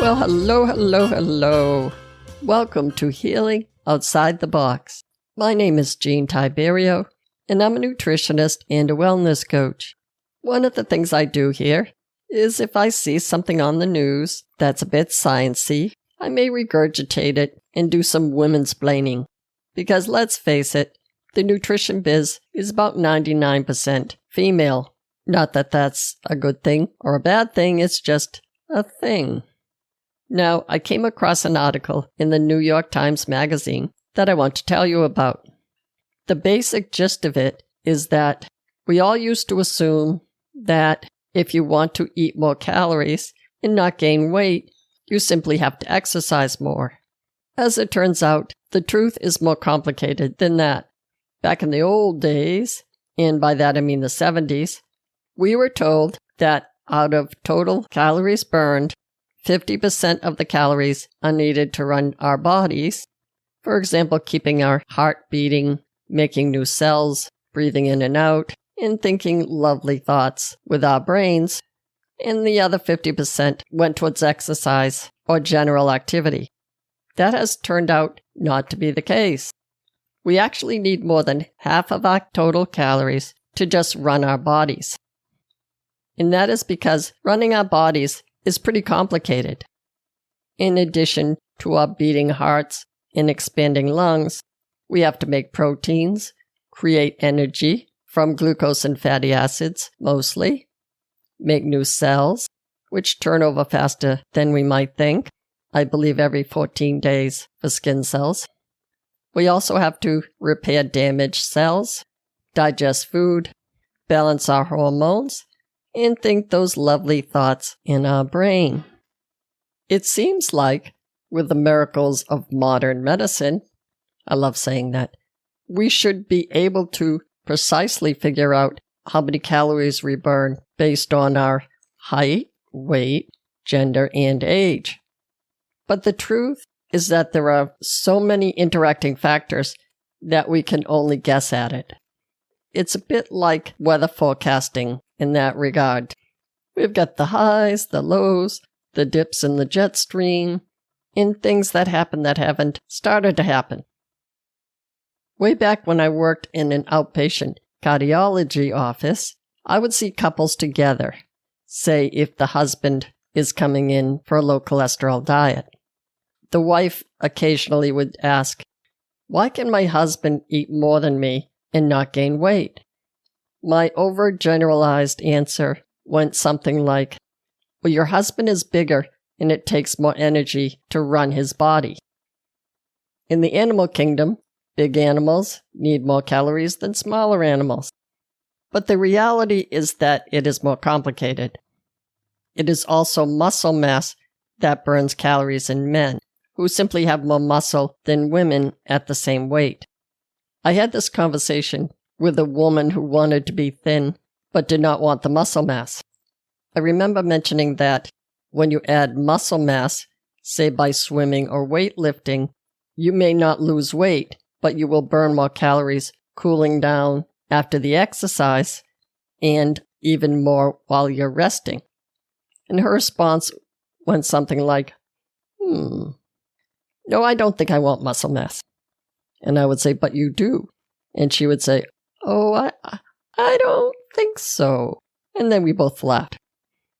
Well, hello. Welcome to Healing Outside the Box. My name is Jean Tiberio, and I'm a nutritionist and a wellness coach. One of the things I do here is if I see something on the news that's a bit sciencey, I may regurgitate it and do some women's splaining. Because let's face it, the nutrition biz is about 99% female. Not that that's a good thing or a bad thing, it's just a thing. Now, I came across an article in the New York Times Magazine that I want to tell you about. The basic gist of it is that we all used to assume that if you want to eat more calories and not gain weight, you simply have to exercise more. As it turns out, the truth is more complicated than that. Back in the old days, and by that I mean the 70s, we were told that out of total calories burned, 50% of the calories are needed to run our bodies. For example, keeping our heart beating, making new cells, breathing in and out, and thinking lovely thoughts with our brains. And the other 50% went towards exercise or general activity. That has turned out not to be the case. We actually need more than half of our total calories to just run our bodies. And that is because running our bodies is pretty complicated. In addition to our beating hearts and expanding lungs, we have to make proteins, create energy from glucose and fatty acids mostly, make new cells, which turn over faster than we might think. I believe every 14 days for skin cells. We also have to repair damaged cells, digest food, balance our hormones, and think those lovely thoughts in our brain. It seems like, with the miracles of modern medicine, I love saying that, we should be able to precisely figure out how many calories we burn based on our height, weight, gender, and age. But the truth is that there are so many interacting factors that we can only guess at it. It's a bit like weather forecasting in that regard. We've got the highs, the lows, the dips in the jet stream, and things that happen that haven't started to happen. Way back when I worked in an outpatient cardiology office, I would see couples together, say if the husband is coming in for a low cholesterol diet. The wife occasionally would ask, "Why can my husband eat more than me and not gain weight?" My overgeneralized answer went something like, "Well, your husband is bigger and it takes more energy to run his body." In the animal kingdom, big animals need more calories than smaller animals. But the reality is that it is more complicated. It is also muscle mass that burns calories in men, who simply have more muscle than women at the same weight. I had this conversation with a woman who wanted to be thin but did not want the muscle mass. I remember mentioning that when you add muscle mass, say by swimming or weightlifting, you may not lose weight, but you will burn more calories cooling down after the exercise and even more while you're resting. And her response went something like, "No, I don't think I want muscle mass." And I would say, "But you do." And she would say, "Oh, I don't think so." And then we both laughed,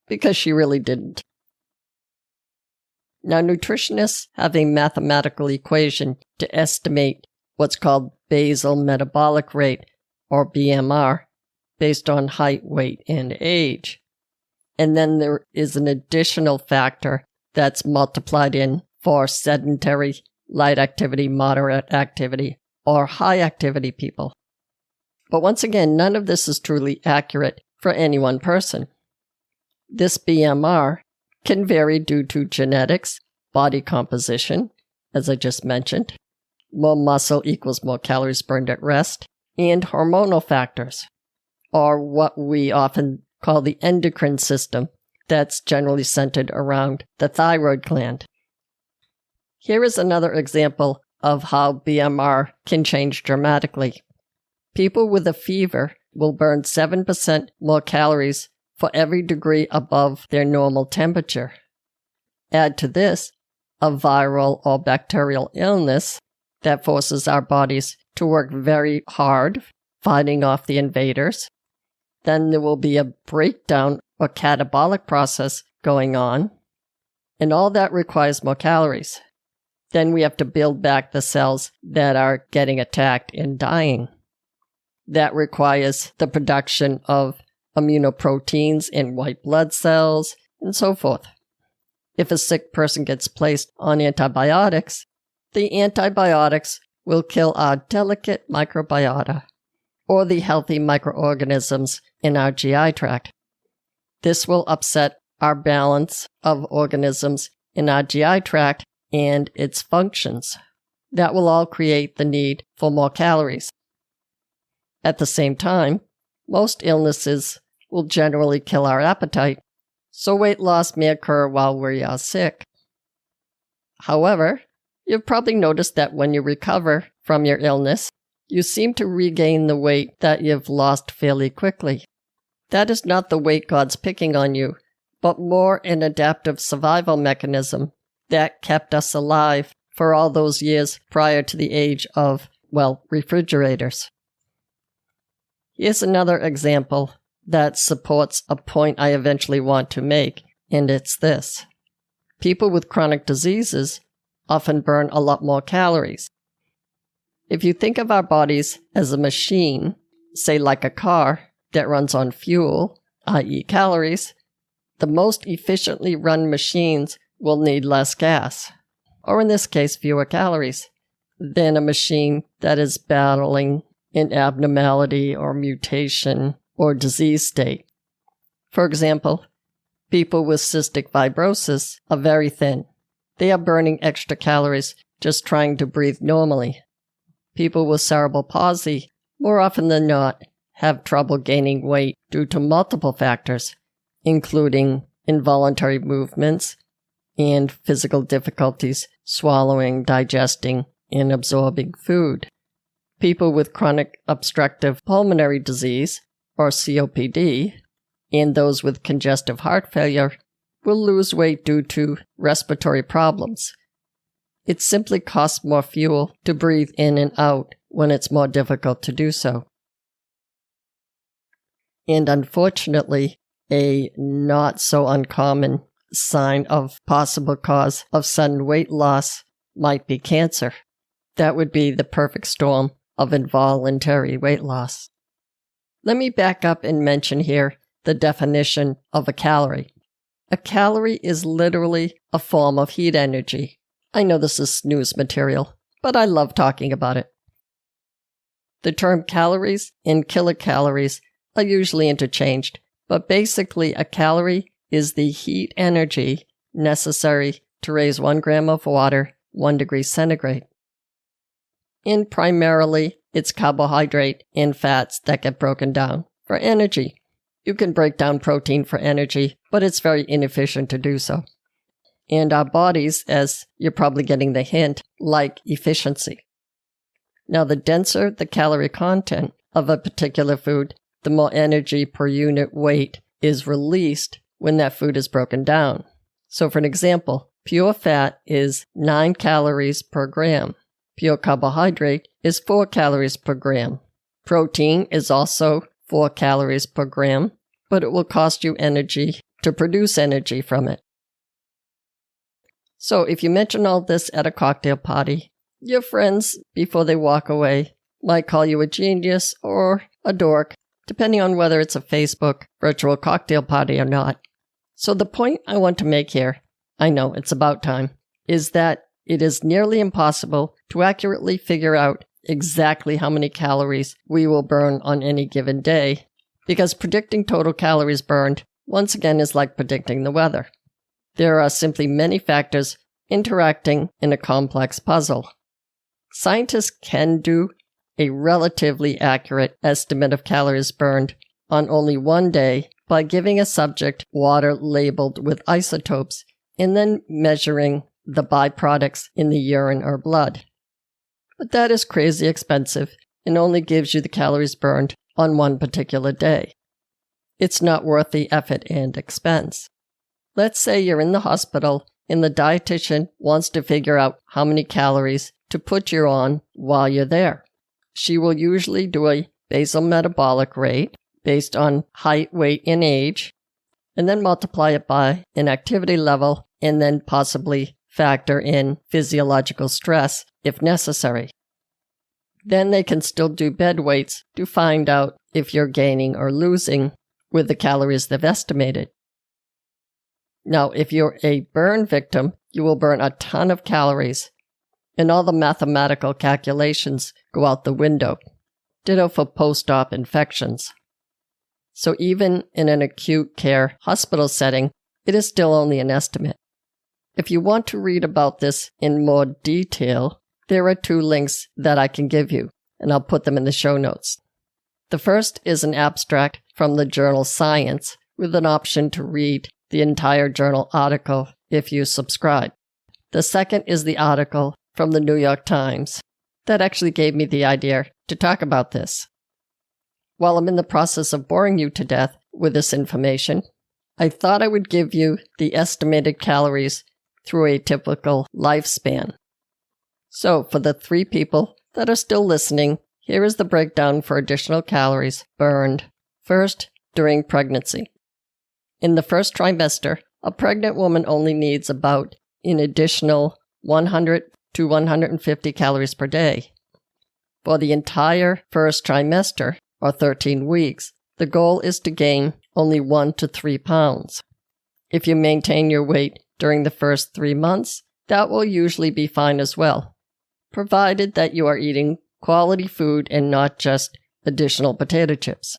because she really didn't. Now, nutritionists have a mathematical equation to estimate what's called basal metabolic rate, or BMR, based on height, weight, and age. And then there is an additional factor that's multiplied in for sedentary, light activity, moderate activity, or high activity people. But once again, none of this is truly accurate for any one person. This BMR can vary due to genetics, body composition, as I just mentioned. More muscle equals more calories burned at rest, and hormonal factors, or what we often call the endocrine system, that's generally centered around the thyroid gland. Here is another example of how BMR can change dramatically. People with a fever will burn 7% more calories for every degree above their normal temperature. Add to this a viral or bacterial illness that forces our bodies to work very hard fighting off the invaders. Then there will be a breakdown or catabolic process going on, and all that requires more calories. Then we have to build back the cells that are getting attacked and dying. That requires the production of immunoproteins in white blood cells, and so forth. If a sick person gets placed on antibiotics, the antibiotics will kill our delicate microbiota, or the healthy microorganisms in our GI tract. This will upset our balance of organisms in our GI tract and its functions. That will all create the need for more calories. At the same time, most illnesses will generally kill our appetite, so weight loss may occur while we are sick. However, you've probably noticed that when you recover from your illness, you seem to regain the weight that you've lost fairly quickly. That is not the weight God's picking on you, but more an adaptive survival mechanism that kept us alive for all those years prior to the age of, refrigerators. Here's another example that supports a point I eventually want to make, and it's this. People with chronic diseases often burn a lot more calories. If you think of our bodies as a machine, say like a car that runs on fuel, i.e. calories, the most efficiently run machines will need less gas, or in this case fewer calories, than a machine that is battling an abnormality or mutation or disease state. For example, people with cystic fibrosis are very thin. They are burning extra calories just trying to breathe normally. People with cerebral palsy, more often than not, have trouble gaining weight due to multiple factors, including involuntary movements and physical difficulties swallowing, digesting, and absorbing food. People with chronic obstructive pulmonary disease, or COPD, and those with congestive heart failure will lose weight due to respiratory problems. It simply costs more fuel to breathe in and out when it's more difficult to do so. And unfortunately, a not so uncommon sign of possible cause of sudden weight loss might be cancer. That would be the perfect storm of involuntary weight loss. Let me back up and mention here the definition of a calorie. A calorie is literally a form of heat energy. I know this is snooze material, but I love talking about it. The term calories and kilocalories are usually interchanged, but basically a calorie is the heat energy necessary to raise 1 gram of water 1 degree centigrade. And primarily, it's carbohydrate and fats that get broken down for energy. You can break down protein for energy, but it's very inefficient to do so. And our bodies, as you're probably getting the hint, like efficiency. Now, the denser the calorie content of a particular food, the more energy per unit weight is released when that food is broken down. So for an example, pure fat is 9 calories per gram. Pure carbohydrate is 4 calories per gram. Protein is also 4 calories per gram, but it will cost you energy to produce energy from it. So if you mention all this at a cocktail party, your friends, before they walk away, might call you a genius or a dork, depending on whether it's a Facebook virtual cocktail party or not. So the point I want to make here, I know it's about time, is that it is nearly impossible to accurately figure out exactly how many calories we will burn on any given day, because predicting total calories burned, once again, is like predicting the weather. There are simply many factors interacting in a complex puzzle. Scientists can do a relatively accurate estimate of calories burned on only one day by giving a subject water labeled with isotopes and then measuring the byproducts in the urine or blood. But that is crazy expensive and only gives you the calories burned on one particular day. It's not worth the effort and expense. Let's say you're in the hospital and the dietitian wants to figure out how many calories to put you on while you're there. She will usually do a basal metabolic rate based on height, weight, and age, and then multiply it by an activity level, and then possibly factor in physiological stress if necessary. Then they can still do bed weights to find out if you're gaining or losing with the calories they've estimated. Now, if you're a burn victim, you will burn a ton of calories, and all the mathematical calculations go out the window. Ditto for post-op infections. So even in an acute care hospital setting, it is still only an estimate. If you want to read about this in more detail, there are 2 links that I can give you, and I'll put them in the show notes. The first is an abstract from the journal Science with an option to read the entire journal article if you subscribe. The second is the article from the New York Times that actually gave me the idea to talk about this. While I'm in the process of boring you to death with this information, I thought I would give you the estimated calories through a typical lifespan. So for the 3 people that are still listening, here is the breakdown for additional calories burned. First, during pregnancy. In the first trimester, a pregnant woman only needs about an additional 100 to 150 calories per day. For the entire first trimester, or 13 weeks, the goal is to gain only 1 to 3 pounds. If you maintain your weight during the first 3 months, that will usually be fine as well, provided that you are eating quality food and not just additional potato chips.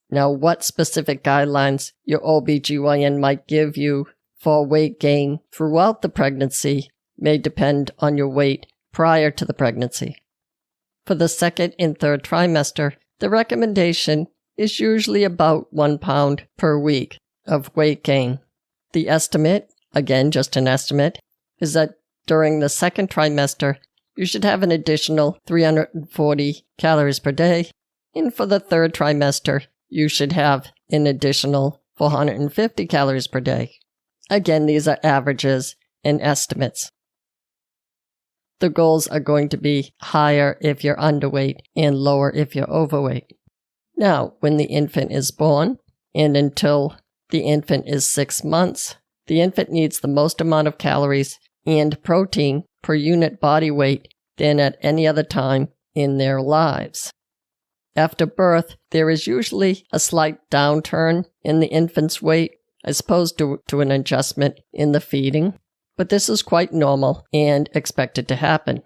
Now, what specific guidelines your OBGYN might give you for weight gain throughout the pregnancy may depend on your weight prior to the pregnancy. For the second and third trimester, the recommendation is usually about 1 pound per week of weight gain. The estimate, again just an estimate, is that during the second trimester, you should have an additional 340 calories per day, and for the third trimester, you should have an additional 450 calories per day. Again, these are averages and estimates. The goals are going to be higher if you're underweight and lower if you're overweight. Now, when the infant is born, and until the infant is 6 months, the infant needs the most amount of calories and protein per unit body weight than at any other time in their lives. After birth, there is usually a slight downturn in the infant's weight as opposed to an adjustment in the feeding, but this is quite normal and expected to happen.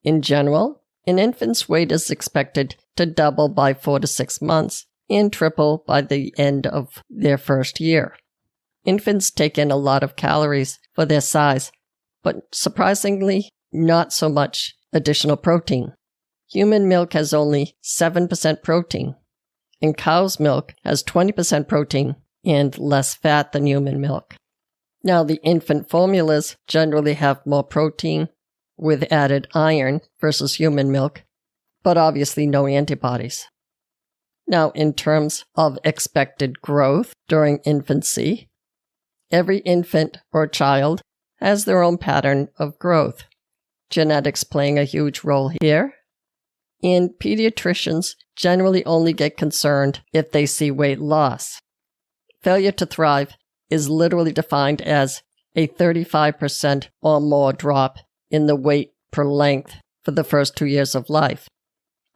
In general, an infant's weight is expected to double by 4 to 6 months and triple by the end of their first year. Infants take in a lot of calories for their size, but surprisingly, not so much additional protein. Human milk has only 7% protein, and cow's milk has 20% protein and less fat than human milk. Now, the infant formulas generally have more protein with added iron versus human milk, but obviously no antibodies. Now, in terms of expected growth during infancy, every infant or child has their own pattern of growth, genetics playing a huge role here. And pediatricians generally only get concerned if they see weight loss. Failure to thrive is literally defined as a 35% or more drop in the weight per length for the first 2 years of life.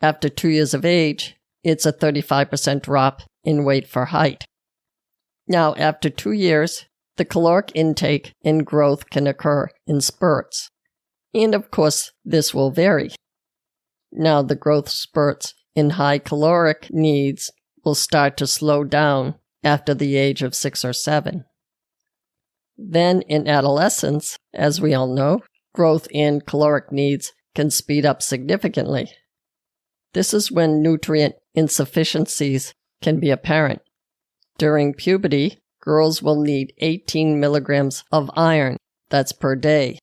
After 2 years of age, it's a 35% drop in weight for height. Now, after 2 years, the caloric intake and growth can occur in spurts. And of course, this will vary. Now, the growth spurts in high caloric needs will start to slow down after the age of 6 or 7. Then, in adolescence, as we all know, growth in caloric needs can speed up significantly. This is when nutrient insufficiencies can be apparent. During puberty, girls will need 18 milligrams of iron, that's per day.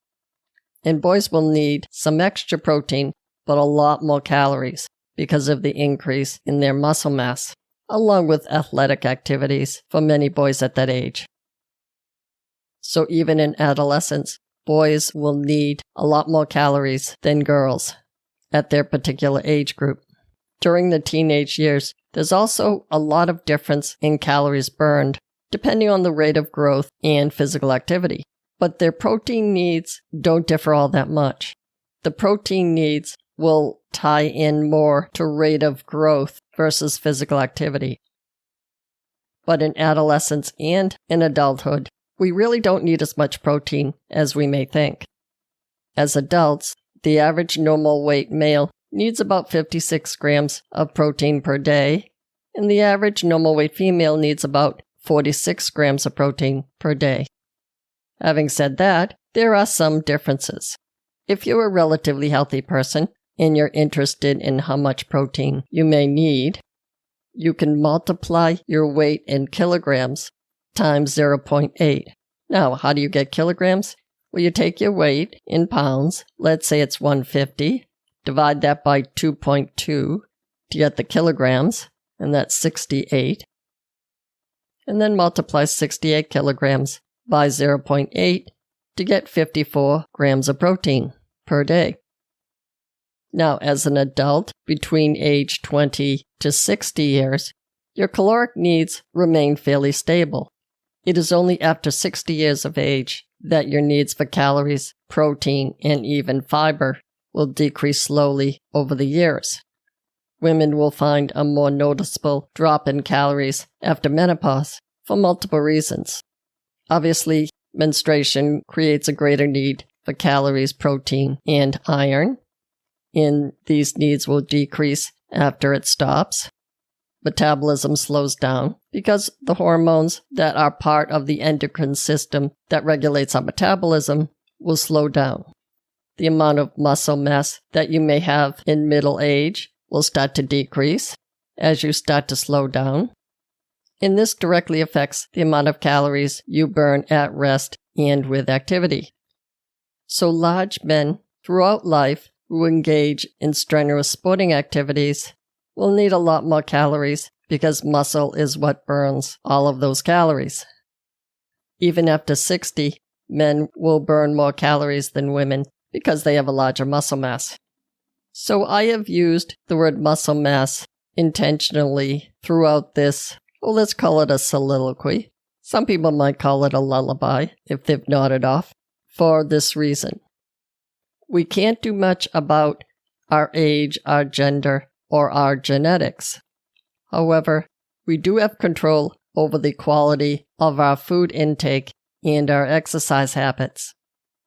And boys will need some extra protein, but a lot more calories because of the increase in their muscle mass, along with athletic activities for many boys at that age. So even in adolescence, boys will need a lot more calories than girls at their particular age group. During the teenage years, there's also a lot of difference in calories burned, depending on the rate of growth and physical activity. But their protein needs don't differ all that much. The protein needs will tie in more to rate of growth versus physical activity. But in adolescence and in adulthood, we really don't need as much protein as we may think. As adults, the average normal weight male needs about 56 grams of protein per day, and the average normal weight female needs about 46 grams of protein per day. Having said that, there are some differences. If you're a relatively healthy person and you're interested in how much protein you may need, you can multiply your weight in kilograms times 0.8. Now, how do you get kilograms? Well, you take your weight in pounds, let's say it's 150, divide that by 2.2 to get the kilograms, and that's 68. And then multiply 68 kilograms by 0.8 to get 54 grams of protein per day. Now, as an adult between age 20 to 60 years, your caloric needs remain fairly stable. It is only after 60 years of age that your needs for calories, protein, and even fiber will decrease slowly over the years. Women will find a more noticeable drop in calories after menopause for multiple reasons. Obviously, menstruation creates a greater need for calories, protein, and iron, and these needs will decrease after it stops. Metabolism slows down because the hormones that are part of the endocrine system that regulates our metabolism will slow down. The amount of muscle mass that you may have in middle age will start to decrease as you start to slow down. And this directly affects the amount of calories you burn at rest and with activity. So large men throughout life who engage in strenuous sporting activities will need a lot more calories because muscle is what burns all of those calories. Even after 60, men will burn more calories than women because they have a larger muscle mass. So I have used the word muscle mass intentionally throughout this, well, let's call it a soliloquy. Some people might call it a lullaby if they've nodded off, for this reason. We can't do much about our age, our gender, or our genetics. However, we do have control over the quality of our food intake and our exercise habits.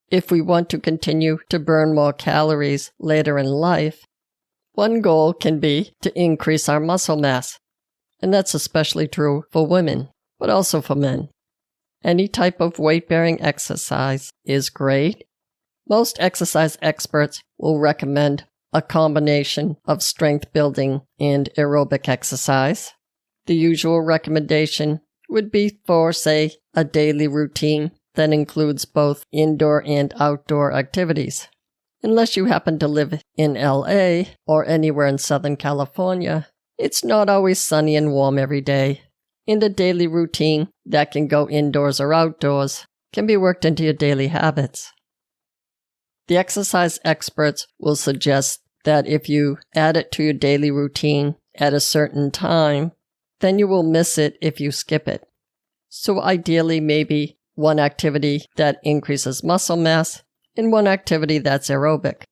If we want to continue to burn more calories later in life, one goal can be to increase our muscle mass. And that's especially true for women, but also for men. Any type of weight-bearing exercise is great. Most exercise experts will recommend a combination of strength building and aerobic exercise. The usual recommendation would be for, say, a daily routine that includes both indoor and outdoor activities. Unless you happen to live in LA or anywhere in Southern California, it's not always sunny and warm every day. And a daily routine that can go indoors or outdoors can be worked into your daily habits. The exercise experts will suggest that if you add it to your daily routine at a certain time, then you will miss it if you skip it. So ideally, maybe one activity that increases muscle mass and one activity that's aerobic.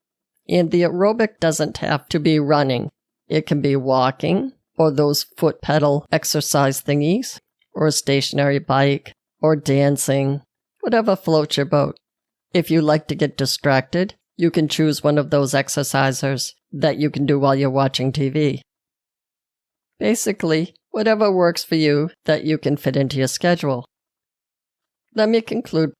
And the aerobic doesn't have to be running. It can be walking, or those foot pedal exercise thingies, or a stationary bike, or dancing, whatever floats your boat. If you like to get distracted, you can choose one of those exercisers that you can do while you're watching TV. Basically, whatever works for you that you can fit into your schedule. Let me conclude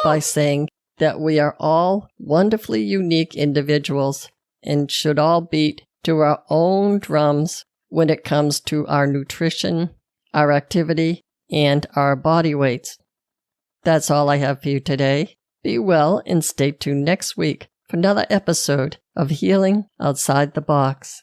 by saying that we are all wonderfully unique individuals and should all beat to our own drums when it comes to our nutrition, our activity, and our body weights. That's all I have for you today. Be well and stay tuned next week for another episode of Healing Outside the Box.